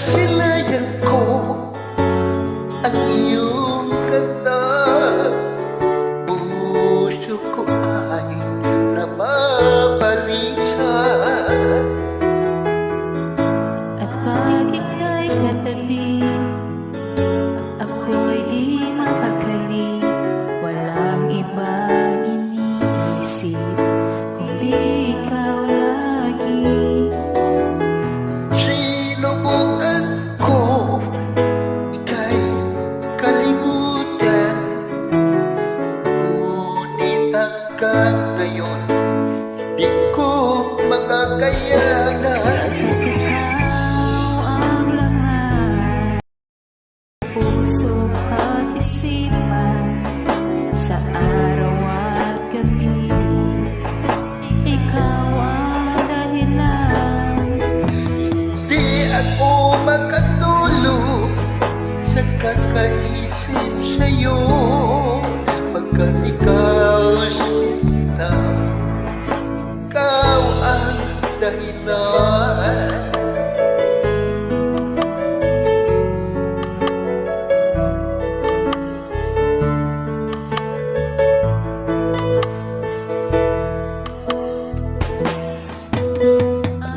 Sinayang ko ang iyong ganda, puso ko ay nababalisa. At pag ika'y katabi, ako'y di mapakali. Walang ibang iniisip kundi ikaw lagi. Sinubukan ko ika'y kalimutan, ngunit hanggang ngayon di ko makakayanan. Ikaw ang laman, puso at isipan, sa araw at gabi. Ikaw ang dahilan. Di ako makatulog sa kakaisip sa'yo, pagkat ikaw sinta, ikaw ang dahilan.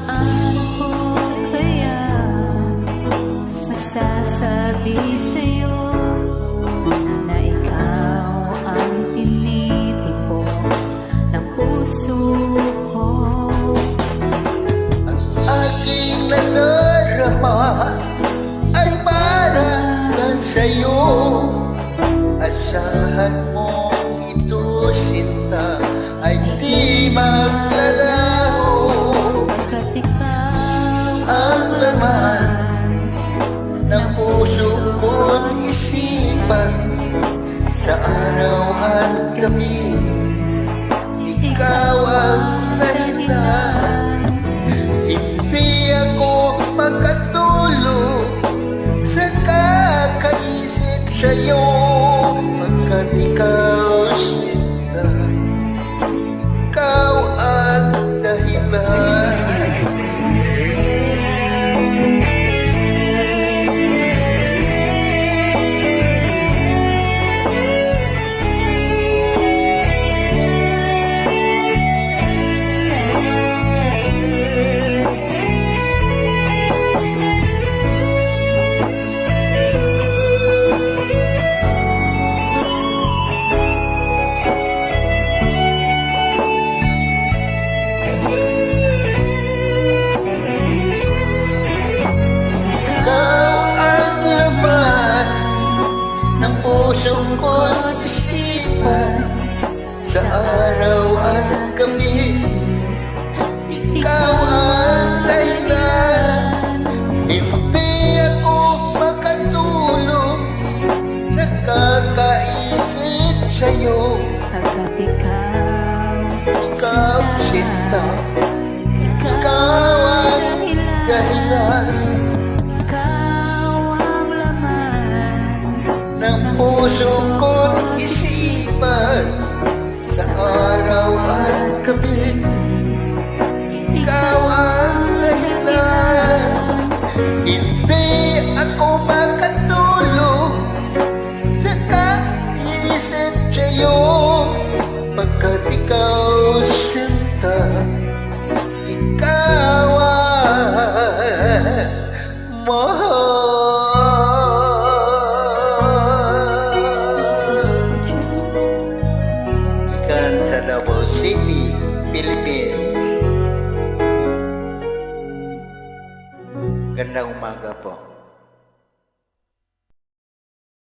Ano kaya masasabi sa'yo na ikaw ang tinitipon ng puso ko? Ang aking nadarama ay para lang sa'yo. Asahan mo ito, sinta, ay di maglalaho. Pagkat ikaw Ang laman ng puso ko't isipan, sa araw at gabi, ikaw ang dahilan. Hindi ako makatulog sa kakaisip sa'yo, pagkat ikaw sinta, ikaw ang dahilan. Pusong ko't isipan, sa araw at gabi, ikaw ang dahilan. Hindi ako makatulog sa kakaisip sa'yo, pagkat ikaw sinta, ikaw ang dahilan. Ng puso ko't isipan, sa araw at gabi, ikaw ang dahilan. Hindi ako makatulog sa kakaisip sa'yo, pagkat ikaw sinta, ikaw ang mahal. Sa Davao City, Philippines. Gandang umaga po.